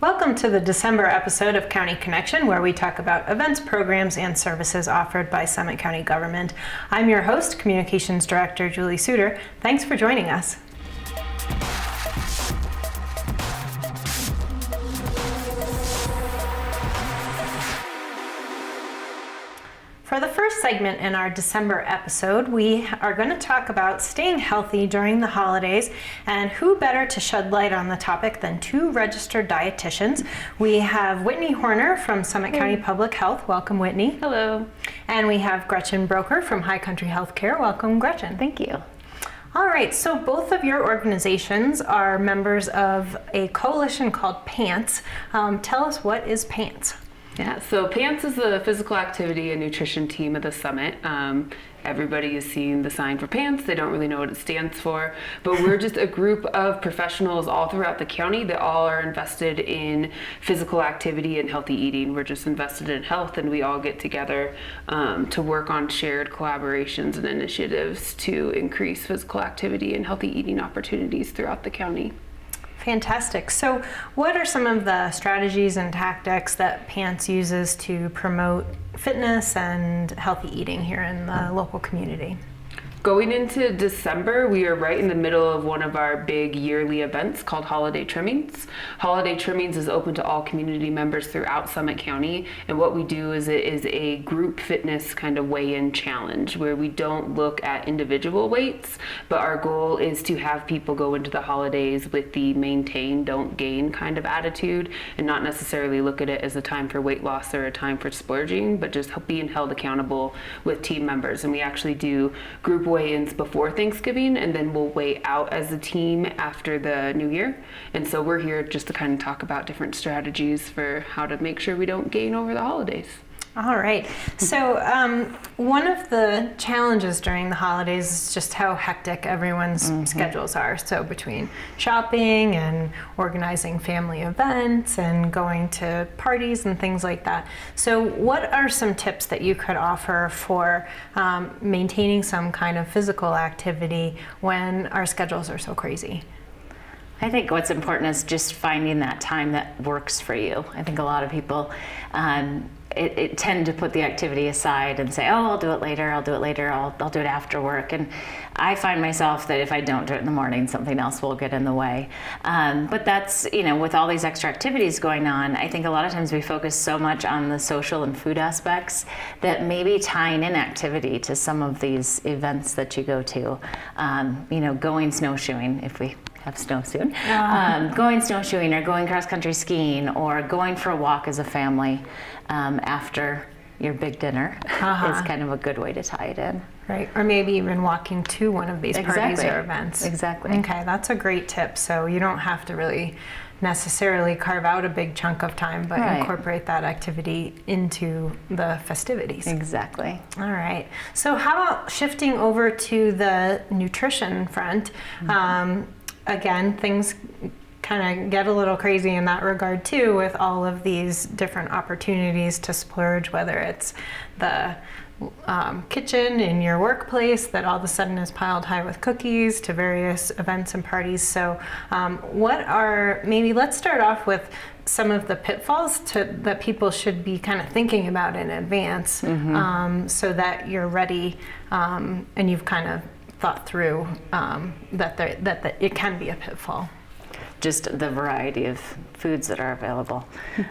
Welcome to the December episode of County Connection, where we talk about events, programs, and services offered by Summit County government. I'm your host, Communications Director Julie Suter. Thanks for joining us. For the first segment in our December episode, we are going to talk about staying healthy during the holidays, and who better to shed light on the topic than two registered dietitians. We have Whitney Horner from Summit County Public Health. Welcome, Whitney. Hello. And we have Gretchen Broker from High Country Healthcare. Welcome, Gretchen. Thank you. All right, so both of your organizations are members of a coalition called PANTS. Tell us, what is PANTS? Yeah, so PANTS is the physical activity and nutrition team of the summit. Everybody has seen the sign for PANTS. They don't really know what it stands for, but we're just a group of professionals all throughout the county that all are invested in physical activity and healthy eating. We're just invested in health, and we all get together to work on shared collaborations and initiatives to increase physical activity and healthy eating opportunities throughout the county. Fantastic. So what are some of the strategies and tactics that PANTS uses to promote fitness and healthy eating here in the local community? Going into December, we are right in the middle of one of our big yearly events called Holiday Trimmings. Holiday Trimmings is open to all community members throughout Summit County, and what we do is it is a group fitness kind of weigh-in challenge where we don't look at individual weights, but our goal is to have people go into the holidays with the maintain, don't gain kind of attitude, and not necessarily look at it as a time for weight loss or a time for splurging, but just being held accountable with team members. And we actually do group weigh-ins before Thanksgiving, and then we'll weigh out as a team after the new year. And so we're here just to kind of talk about different strategies for how to make sure we don't gain over the holidays. All right. So one of the challenges during the holidays is just how hectic everyone's schedules are. So between shopping and organizing family events and going to parties and things like that. So what are some tips that you could offer for maintaining some kind of physical activity when our schedules are so crazy? I think what's important is just finding that time that works for you. I think a lot of people it tend to put the activity aside and say, oh, I'll do it later, I'll do it after work. And I find myself that if I don't do it in the morning, something else will get in the way. But that's, with all these extra activities going on, I think a lot of times we focus so much on the social and food aspects that maybe tying in activity to some of these events that you go to, going snowshoeing, if we have snow soon, going snowshoeing or going cross-country skiing or going for a walk as a family after your big dinner is kind of a good way to tie it in. Right, or maybe even walking to one of these parties or events. Exactly. Okay, that's a great tip. So you don't have to really necessarily carve out a big chunk of time, but incorporate that activity into the festivities. Exactly. All right. So how about shifting over to the nutrition front? Again, things kind of get a little crazy in that regard too, with all of these different opportunities to splurge, whether it's the kitchen in your workplace that all of a sudden is piled high with cookies, to various events and parties. So let's start off with some of the pitfalls that people should be kind of thinking about in advance, so that you're ready and you've kind of thought through that it can be a pitfall. Just the variety of foods that are available.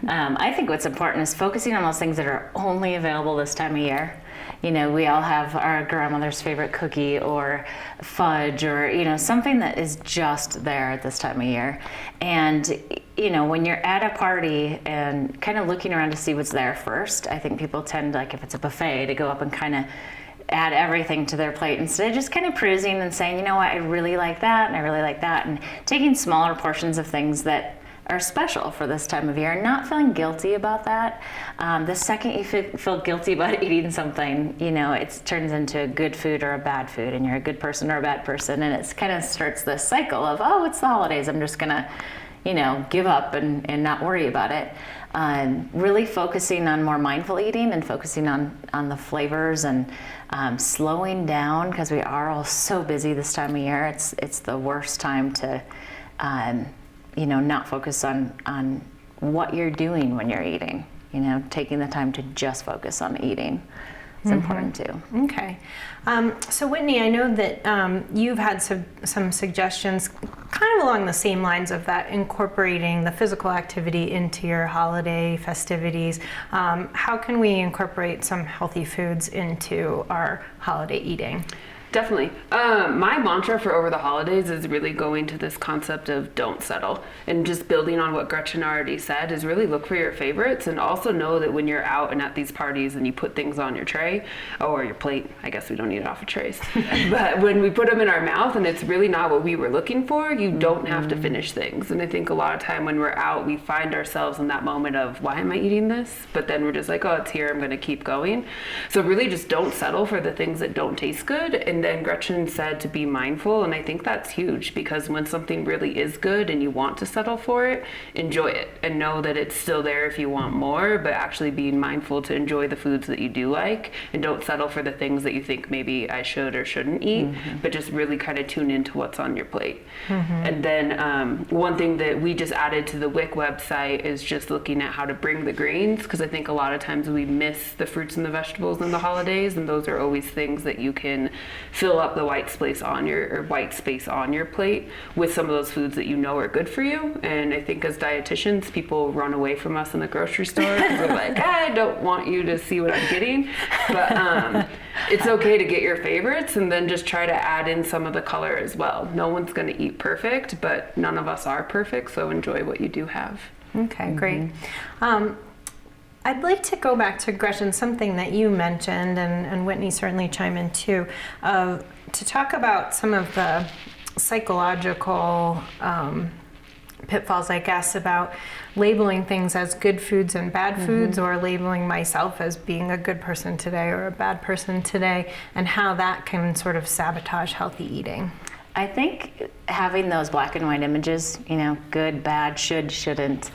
I think what's important is focusing on those things that are only available this time of year. We all have our grandmother's favorite cookie or fudge or, something that is just there at this time of year. And, when you're at a party and kind of looking around to see what's there first, I think people tend, like if it's a buffet, to go up and kind of add everything to their plate instead of just kind of perusing and saying, you know what, I really like that and I really like that, and taking smaller portions of things that are special for this time of year and not feeling guilty about that. The second you feel guilty about eating something, it turns into a good food or a bad food, and you're a good person or a bad person, and it kind of starts this cycle of, oh, it's the holidays, I'm just gonna give up and not worry about it. Really focusing on more mindful eating and focusing on the flavors and slowing down, because we are all so busy this time of year. It's the worst time to not focus on what you're doing when you're eating. You know, taking the time to just focus on eating. It's important too. Okay. So Whitney, I know that you've had some suggestions kind of along the same lines of that, incorporating the physical activity into your holiday festivities. How can we incorporate some healthy foods into our holiday eating? Definitely. My mantra for over the holidays is really going to this concept of don't settle, and just building on what Gretchen already said is really look for your favorites, and also know that when you're out and at these parties and you put things on your tray or your plate, I guess we don't eat it off of trays, but when we put them in our mouth and it's really not what we were looking for, you don't have to finish things. And I think a lot of time when we're out, we find ourselves in that moment of, why am I eating this? But then we're just like, oh, it's here, I'm going to keep going. So really just don't settle for the things that don't taste good. And then Gretchen said to be mindful, and I think that's huge, because when something really is good and you want to settle for it, enjoy it and know that it's still there if you want more, but actually being mindful to enjoy the foods that you do like, and don't settle for the things that you think maybe I should or shouldn't eat, but just really kind of tune into what's on your plate. And then one thing that we just added to the WIC website is just looking at how to bring the greens, because I think a lot of times we miss the fruits and the vegetables in the holidays, and those are always things that you can fill up the white space on your plate with some of those foods that you know are good for you. And I think as dietitians, people run away from us in the grocery store because they're like, I don't want you to see what I'm getting. But it's okay to get your favorites and then just try to add in some of the color as well. No one's going to eat perfect, but none of us are perfect, so enjoy what you do have. Okay, great. I'd like to go back to Gretchen, something that you mentioned, and Whitney certainly chime in too, to talk about some of the psychological pitfalls, I guess, about labeling things as good foods and bad foods, or labeling myself as being a good person today or a bad person today, and how that can sort of sabotage healthy eating. I think having those black and white images, you know, good, bad, should, shouldn't,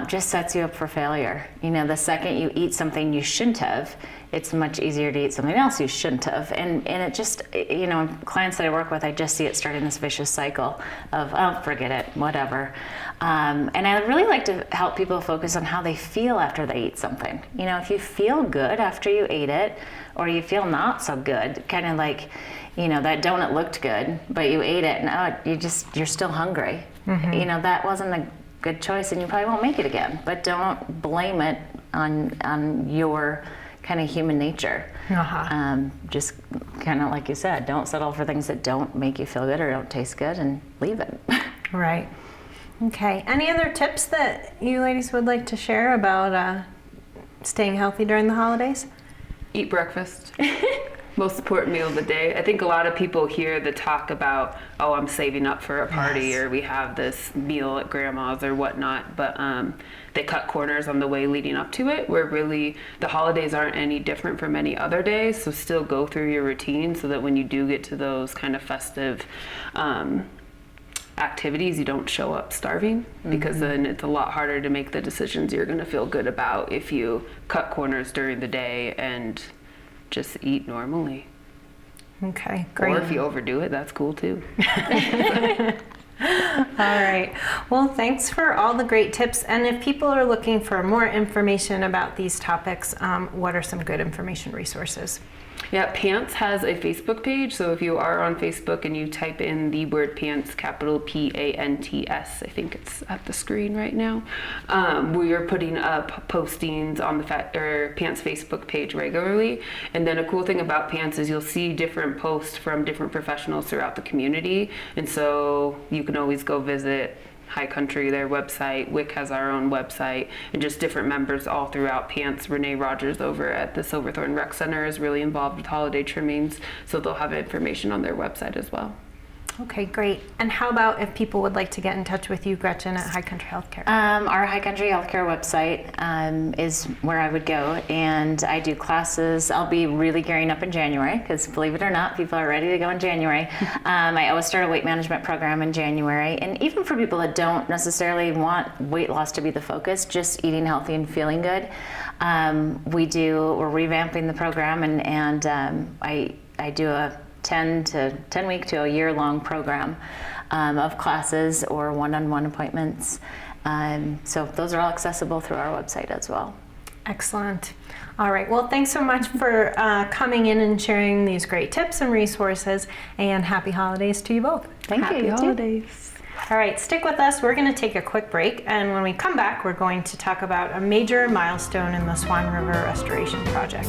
just sets you up for failure. You know, the second you eat something you shouldn't have, it's much easier to eat something else you shouldn't have. And it just, you know, clients that I work with, I just see it starting this vicious cycle of, oh, forget it, whatever. And I really like to help people focus on how they feel after they eat something. You know, if you feel good after you ate it, or you feel not so good, kind of like, you know, that donut looked good, but you ate it and you're still hungry. You know, that wasn't a good choice and you probably won't make it again. But don't blame it on your kind of human nature. Just kind of like you said, don't settle for things that don't make you feel good or don't taste good, and leave it. Right. Okay. Any other tips that you ladies would like to share about staying healthy during the holidays? Eat breakfast. Most important meal of the day. I think a lot of people hear the talk about, oh, I'm saving up for a party, or we have this meal at grandma's or whatnot, but they cut corners on the way leading up to it, where really the holidays aren't any different from any other day. So still go through your routine so that when you do get to those kind of festive activities, you don't show up starving, because then it's a lot harder to make the decisions you're going to feel good about if you cut corners during the day and just eat normally. Okay, great. Or if you overdo it, that's cool too. All right. Well, thanks for all the great tips. And if people are looking for more information about these topics, what are some good information resources? Yeah, Pants has a Facebook page, so if you are on Facebook and you type in the word Pants, capital P-A-N-T-S, I think it's at the screen right now, we are putting up postings on the Pants Facebook page regularly. And then a cool thing about Pants is you'll see different posts from different professionals throughout the community, and so you can always go visit High Country, their website. WIC has our own website, and just different members all throughout Pants. Renee Rogers over at the Silverthorne Rec Center is really involved with holiday trimmings, so they'll have information on their website as well. Okay, great. And how about if people would like to get in touch with you, Gretchen, at High Country Healthcare? Our High Country Healthcare website is where I would go, and I do classes. I'll be really gearing up in January, because believe it or not, people are ready to go in January. I always start a weight management program in January, and even for people that don't necessarily want weight loss to be the focus, just eating healthy and feeling good, we're revamping the program, and I do a 10 week to a year long program of classes or one-on-one appointments. So those are all accessible through our website as well. Excellent. All right. Well, thanks so much for coming in and sharing these great tips and resources, and happy holidays to you both. Thank you. Happy You too. holidays. All right, stick with us. We're going to take a quick break, and when we come back, we're going to talk about a major milestone in the Swan River Restoration Project.